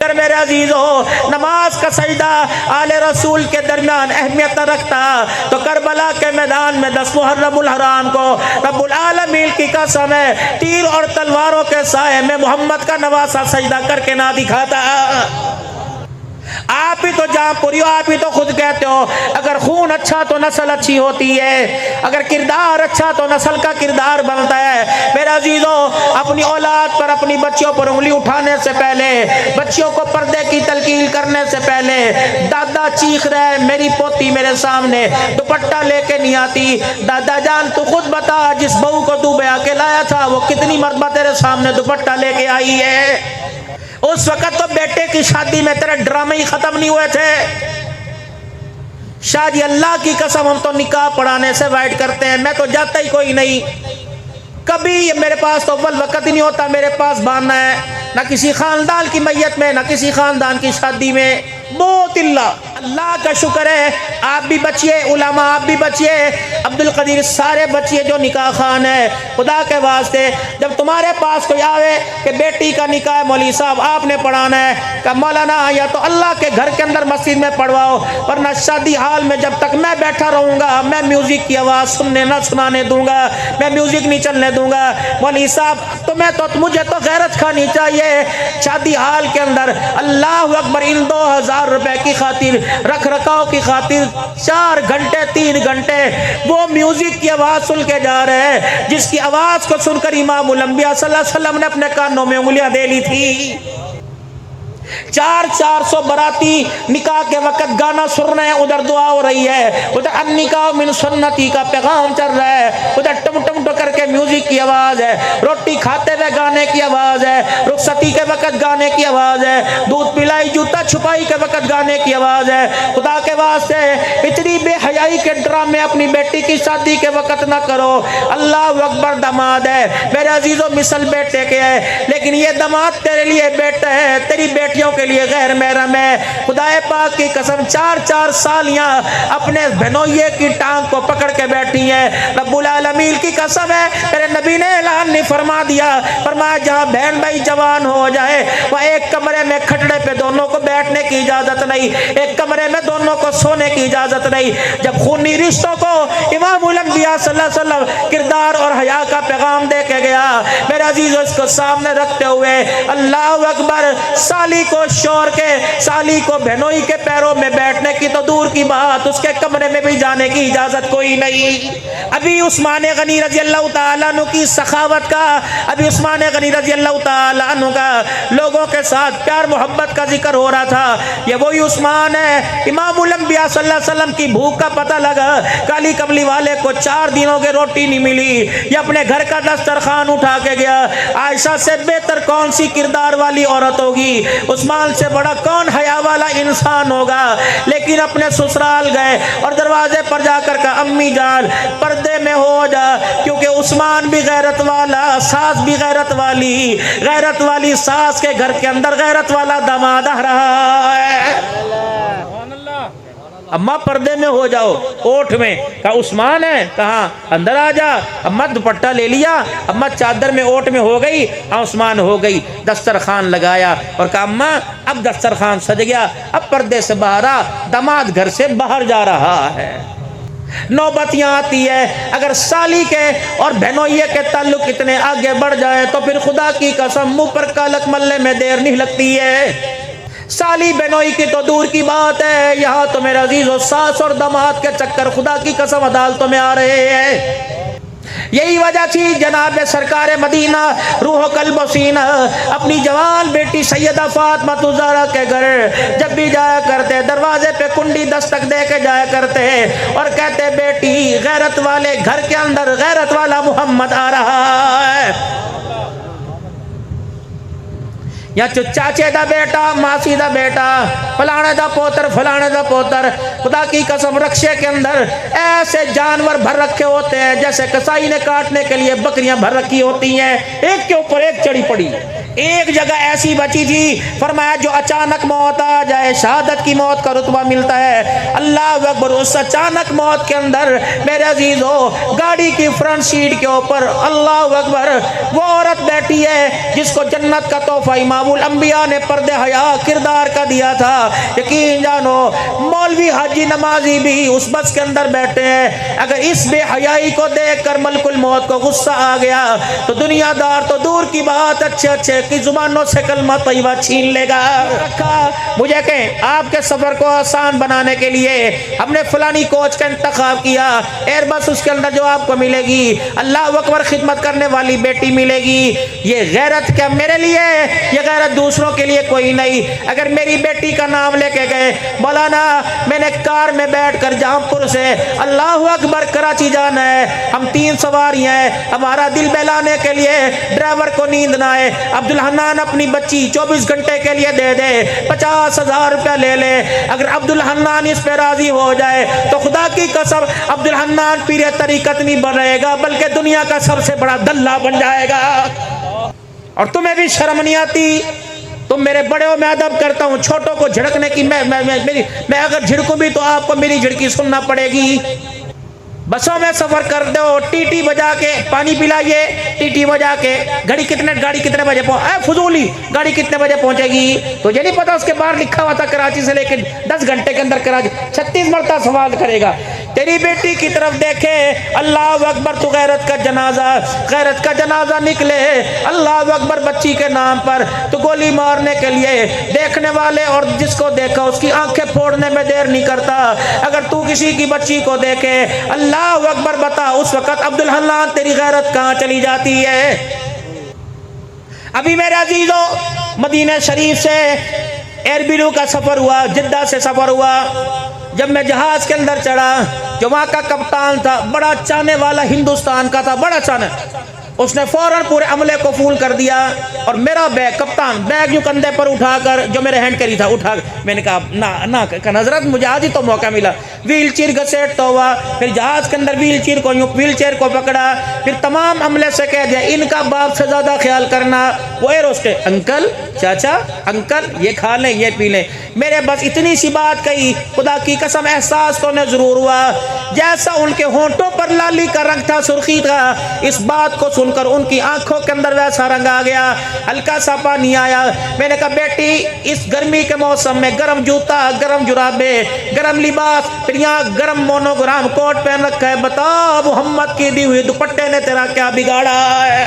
اگر میرے عزیزو نماز کا سجدہ آل رسول کے درمیان اہمیت نہ رکھتا تو کربلا کے میدان میں 10 محرم الحرام کو رب العالمین کی قسم ہے تیر اور تلواروں کے سائے میں محمد کا نواسہ سجدہ کر کے نہ دکھاتا۔ آپ ہی تو جہاں پوری ہو، آپ ہی تو خود کہتے ہو اگر خون اچھا تو نسل اچھی ہوتی ہے، اگر کردار اچھا تو نسل کا کردار بنتا ہے۔ میرے عزیزو اپنی اولاد پر، اپنی بچیوں پر انگلی اٹھانے سے پہلے، بچیوں کو پردے کی تلقین کرنے سے پہلے، دادا چیخ رہے میری پوتی میرے سامنے دوپٹہ لے کے نہیں آتی، دادا جان تو خود بتا جس بہو کو تو بیاہ کے لایا تھا وہ کتنی مرتبہ تیرے سامنے دوپٹہ لے کے آئی ہے؟ اس وقت تو بیٹے کی شادی میں تیرے ڈرامے ہی ختم نہیں ہوئے تھے۔ شاہ جی اللہ کی قسم ہم تو نکاح پڑھانے سے وائٹ کرتے ہیں، میں تو جاتا ہی کوئی نہیں، کبھی میرے پاس تو اول وقت ہی نہیں ہوتا میرے پاس باننا ہے، نہ کسی خاندان کی میت میں، نہ کسی خاندان کی شادی میں۔ بہت اللہ کا شکر ہے آپ بھی بچیے، علماء آپ بھی بچیے، عبد القدیر سارے بچیے جو نکاح خان ہے، خدا کے واسطے جب تمہارے پاس کوئی آوے کہ بیٹی کا نکاح ہے مولوی صاحب آپ نے پڑھانا ہے، کہ مولانا یا تو اللہ کے گھر کے اندر مسجد میں پڑھواؤ، ورنہ شادی حال میں جب تک میں بیٹھا رہوں گا میں میوزک کی آواز سننے نہ سنانے دوں گا، میں میوزک نہیں چلنے دوں گا۔ مولوی صاحب مجھے تو غیرت کھانی چاہیے، شادی حال کے اندر اللہ اکبر ان 2000 روپے کی خاطر، رکھ رکھاؤ کی خاطر 4 گھنٹے 3 گھنٹے وہ میوزک کی آواز سن کے جا رہے ہیں جس کی آواز کو سن کر امام الانبیاء صلی اللہ علیہ وسلم نے اپنے کانوں میں انگلیاں دے لی تھی۔ 400 براتی نکاح کے وقت گانا سن رہے ہیں، ادھر دعا ہو رہی ہے، ادھر النکاح من سنتی کا پیغام چل رہا ہے، ادھر ٹم ٹم ٹم کر کے میوزک کی آواز ہے، روٹی کھاتے ہوئے گانے کی آواز ہے، رخصتی کے وقت گانے کی آواز ہے، دودھ پلائی جوتا چھپائی کے وقت گانے کی آواز ہے۔ خدا کے واسطے اتنی بے حیائی کے ڈرامے اپنی بیٹی کی شادی کے وقت نہ کرو۔ اللہ اکبر داماد ہے میرے عزیزو مثل بیٹے کے ہے، لیکن یہ داماد تیرے لیے بیٹا ہے، تیری بیٹیوں کے لیے غیر محرم ہے۔ خدا پاک کی قسم 4 سالیاں اپنے بہنوئیے کی ٹانگ کو پکڑ کے بیٹھی ہیں، رب العالمین کی قسم ہے میرے نبی نے اعلان نہیں فرما دیا، فرمایا جہاں بہن بھائی جوان ہو جائے وہ ایک کمرے میں کھٹڑے پہ دونوں کو بیٹھنے کی اجازت نہیں، ایک کمرے میں دونوں کو سونے کی اجازت نہیں۔ جب خونی رشتوں کو امام الانبیاء صلی اللہ علیہ وسلم کردار اور حیا کا پیغام دے کے گیا، میرے عزیزو اس کو سامنے رکھتے ہوئے اللہ اکبر، سالی کو شور کے، سالی کو بہنوئی کے پیروں میں بیٹھنے کی تو دور کی بات، اس کے کمرے میں بھی جانے کی اجازت کوئی نہیں۔ ابھی عثمان غنی رضی اللہ تعالیٰ عنہ کی سخاوت کا، ابھی عثمان غنی رضی اللہ تعالیٰ عنہ کا لوگوں کے ساتھ پیار محبت کا ذکر ہو رہا تھا، یہ وہی عثمان ہے امام الانبیاء صلی اللہ علیہ وسلم کی بھوک کا پتہ لگا، کالی کملی والے کو 4 دنوں کے روٹی نہیں ملی، یہ اپنے گھر کا دسترخوان اٹھا کے گیا۔ عائشہ سے بہتر کون سی کردار والی عورت ہوگی، عثمان سے بڑا کون حیا والا انسان ہوگا، لیکن اپنے سسرال گئے اور دروازے پر جا کر کہا امی جان پردے میں ہو جا، کیونکہ عثمان بھی غیرت والا، ساس بھی غیرت والی ساس کے گھر کے اندر غیرت والا داماد آ رہا ہے۔ اماں پردے میں ہو جاؤ، اوٹھ میں کہا عثمان ہے، کہاں اندر آ جا، اماں دوپٹہ لے لیا، اماں چادر میں اوٹ میں ہو گئی، عثمان ہو گئی، دسترخوان لگایا اور کہا اماں اب دسترخوان سج گیا، اب پردے سے باہر آ، داماد گھر سے باہر جا رہا ہے۔ نوبت یہاں آتی ہے اگر سالی کے اور بہنوئیے کے تعلق اتنے آگے بڑھ جائے تو پھر خدا کی قسم منہ پر کالک ملنے میں دیر نہیں لگتی ہے۔ سالی بہنوئی کی تو دور کی بات ہے، یہاں تو میرے عزیزو ساس اور داماد کے چکر خدا کی قسم عدالتوں میں آ رہے ہیں۔ یہی وجہ تھی جناب سرکار مدینہ روح و قلب و سینہ اپنی جوان بیٹی سیدہ فاطمہ الزہرا کے گھر جب بھی جایا کرتے دروازے پہ کنڈی دستک دے کے جایا کرتے اور کہتے بیٹی غیرت والے گھر کے اندر غیرت والا محمد آ رہا ہے۔ یا چاچے دا بیٹا، ماسی دا بیٹا، فلانے دا پوتر، فلانے دا پوتر، خدا کی قسم رکشے کے اندر ایسے جانور بھر رکھے ہوتے ہیں جیسے کسائی نے کاٹنے کے لیے بکریاں بھر رکھی ہوتی ہیں، ایک کے اوپر ایک چڑھی پڑی، ایک جگہ ایسی بچی تھی، فرمایا جو اچانک موت آ جائے شہادت کی موت کا رتبہ ملتا ہے۔ اللہ اکبر، اس اچانک موت کے اندر میرے عزیزو گاڑی کی فرنٹ سیٹ کے اوپر اللہ اکبر وہ عورت بیٹھی ہے جس کو جنت کا تحفہ امام الانبیاء نے پردے حیا کردار کا دیا تھا۔ یقین جانو مولوی حاجی نمازی بھی اس بس کے اندر بیٹھے ہیں، اگر اس بے حیائی کو دیکھ کر ملک الموت کو غصہ آ گیا تو دنیا دار تو دور کی بات اچھے اچھے کی زبانوں سے کلمہ طیبہ چھین لے گا۔ مجھے کہیں آپ کے سفر کو آسان بنانے کے لیے ہم نے فلانی کوچ کا انتخاب کیا، ایئر بس اس کے اندر جو آپ کو ملے گی اللہ اکبر خدمت کرنے والی بیٹی ملے گی۔ یہ غیرت کیا میرے لیے، یہ غیرت دوسروں کے لیے کوئی نہیں۔ اگر میری بیٹی کا نام لے کے گئے مولانا میں نے کار میں بیٹھ کر جامپور سے اللہ اکبر کراچی جانا ہے، ہم 3 سواریاں ہیں، ہمارا دل بہلانے کے لیے ڈرائیور کو نیند نہ آئے، عبدالحنان اپنی بچی 24 گھنٹے کے لیے دے دے، 50,000 روپیہ لے لے، اگر عبدالحنان اس پہ راضی ہو جائے تو خدا کی قسم عبدالحنان پیر طریقت نہیں بنے گا بلکہ دنیا کا سب سے بڑا دلہ بن جائے گا۔ اور تمہیں بھی شرم نہیں آتی؟ تم میرے بڑے ہو، میں ادب کرتا ہوں، چھوٹوں کو جھڑکنے کی میں اگر جھڑکوں بھی تو آپ کو میری جھڑکی سننا پڑے گی۔ بسوں میں سفر کر دو، ٹی ٹی بجا کے پانی پلائیے، ٹی ٹی بجا کے گاڑی کتنے بجے فضولی گاڑی کتنے بجے پہنچے گی؟ تجھے نہیں پتا اس کے باہر لکھا ہوا تھا کراچی سے لے کے 10 گھنٹے کے اندر کراچی، 36 مرتبہ سوال کرے گا۔ تیری بیٹی کی طرف دیکھے اللہ اکبر، تو غیرت کا جنازہ نکلے اللہ اکبر بچی کے نام پر، تو گولی مارنے کے لیے دیکھنے والے اور جس کو دیکھا اس کی آنکھیں پھوڑنے میں دیر نہیں کرتا۔ اگر تو کسی کی بچی کو دیکھے اللہ اکبر بتا اس وقت عبدالحنان تیری غیرت کہاں چلی جاتی ہے؟ ابھی میرے عزیزوں مدینہ شریف سے ایئربیلو کا سفر ہوا، جدہ سے سفر ہوا، جب میں جہاز کے اندر چڑھا جو وہاں کا کپتان تھا بڑا چاہنے والا ہندوستان کا تھا، بڑا چاہنے، اس نے فوراً پورے عملے کو فون کر دیا اور میرا بیگ کپتان بیگ جو کندھے پر اٹھا کر جو میرے ہینڈ کری تھا اٹھا میں نے کہا نہ حضرت مجھے آج ہی تو موقع ملا، ویل چیئر گھسیٹ تو ہوا، پھر جہاز کے اندر ویل چیئر کو پکڑا، پھر تمام عملے سے کہہ دیا ان کا باپ سے زیادہ خیال کرنا۔ وہ ایئر ہوسٹس انکل چاچا انکل یہ کھا لیں یہ پی لیں، میرے بس اتنی سی بات کہی، خدا کی قسم احساس تو نے ضرور ہوا جیسا ان کے ہونٹوں پر لالی کا رنگ تھا سرخی تھا، اس بات کو سن کر ان کی آنکھوں کے اندر ویسا رنگ آ گیا، ہلکا سا پانی آیا۔ میں نے کہا بیٹی اس گرمی کے موسم میں گرم جوتا گرم جرابے گرم لباس پھر یہاں گرم مونوگرام کوٹ پہن رکھا ہے، بتا محمد کی دی ہوئی دوپٹے نے تیرا کیا بگاڑا ہے؟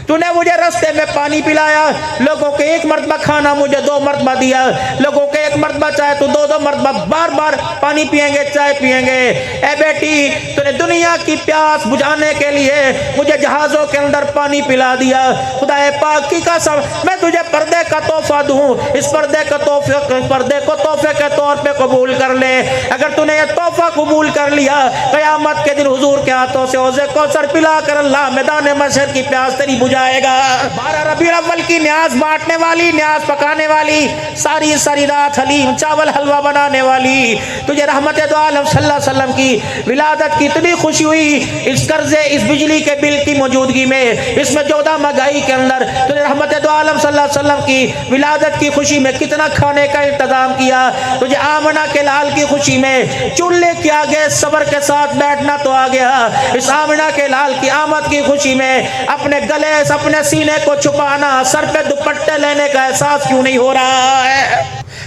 تو نے مجھے رستے میں پانی پلایا، لوگوں کے 1 مرتبہ کھانا مجھے 2 مرتبہ دیا، لوگوں کے 1 مرتبہ چائے تو 2 مرتبہ، بار بار پانی پئیں گے چائے پئیں گے۔ اے بیٹی تو نے دنیا کی پیاس بجھانے کے لیے مجھے جہازوں کے اندر پانی پلا دیا، خدا پاک کی قسم میں تجھے پردے کا تحفہ دوں، اس پردے کو تحفے کے طور پہ قبول کر لے۔ اگر تو نے یہ تحفہ قبول کر لیا قیامت کے دن حضور کے ہاتھوں سے حوض کوثر پلا کر اللہ میدان محشر کی پیاس تیری بجھائے گا۔ 12 ربیع الاول کی نیاز بانٹنے والی، نیاز پکانے والی، ساری رات حلیم چاول حلوہ بنانے والی، تجھے رحمت دو عالم صلی اللہ علیہ وسلم کی ولادت کی اتنی خوشی ہوئی، اس قرضے اس بجلی کے بل کی موجودگی میں، اس میں 14 مہنگائی کے اندر تجھے رحمت دو عالم صلی اللہ علیہ وسلم کی ولادت کی خوشی میں کتنا کھانے کا انتظام کیا، تجھے آمنہ کے لال کی خوشی میں چولہے کے آگے صبر کے ساتھ بیٹھنا تو آ گیا، اس آمنہ کے لال کی آمد کی خوشی میں اپنے گلے اپنے سینے کو چھپانا، سر پہ دوپٹے لینے کا احساس کیوں نہیں ہو رہا ہے؟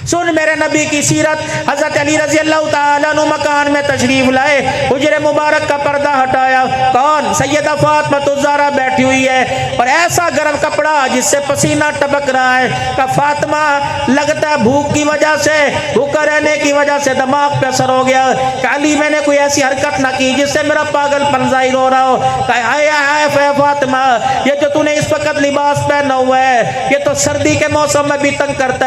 سن میرے نبی کی سیرت، حضرت علی رضی اللہ تعالیٰ عنہ مکان میں تشریف لائے، حجر مبارک کا پردہ ہٹایا، کون؟ سیدہ فاطمہ الزہرا بیٹھی ہوئی ہے اور ایسا گرم کپڑا جس سے پسینہ ٹپک رہا ہے، کہ فاطمہ لگتا ہے بھوک کی وجہ سے، بھوکا رہنے کی وجہ سے دماغ پہ اثر ہو گیا، کہ علی میں نے کوئی ایسی حرکت نہ کی جس سے میرا پاگل پن ظاہر ہو رہا ہو، کہ اے فاطمہ یہ جو تو نے اس وقت لباس پہنا ہوا ہے یہ تو سردی کے موسم میں بھی تنگ کرتا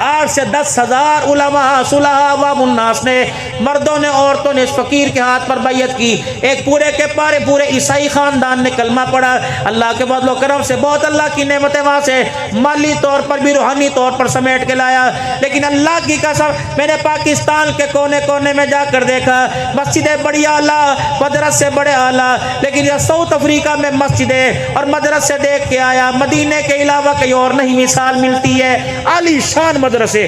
8 سے 10,000 علماء صلحاء عوام الناس نے، مردوں نے عورتوں نے اس فقیر کے ہاتھ پر بیعت کی. ایک پورے کے پورے عیسائی خاندان نے کلمہ پڑھا. اللہ کے فضل و کرم سے بہت اللہ کی نعمتیں وہاں سے مالی طور پر بھی روحانی طور پر سمیٹ کے لایا. لیکن اللہ کی قسم میں نے پاکستان کے کونے کونے میں جا کر دیکھا مسجدیں بڑی اعلیٰ، مدرسے بڑے اعلیٰ، لیکن یہ ساؤتھ افریقہ میں مسجدیں اور مدرسے دیکھ کے آیا، مدینے کے علاوہ کہیں اور نہیں مثال ملتی ہے. عالی شان مدرسے.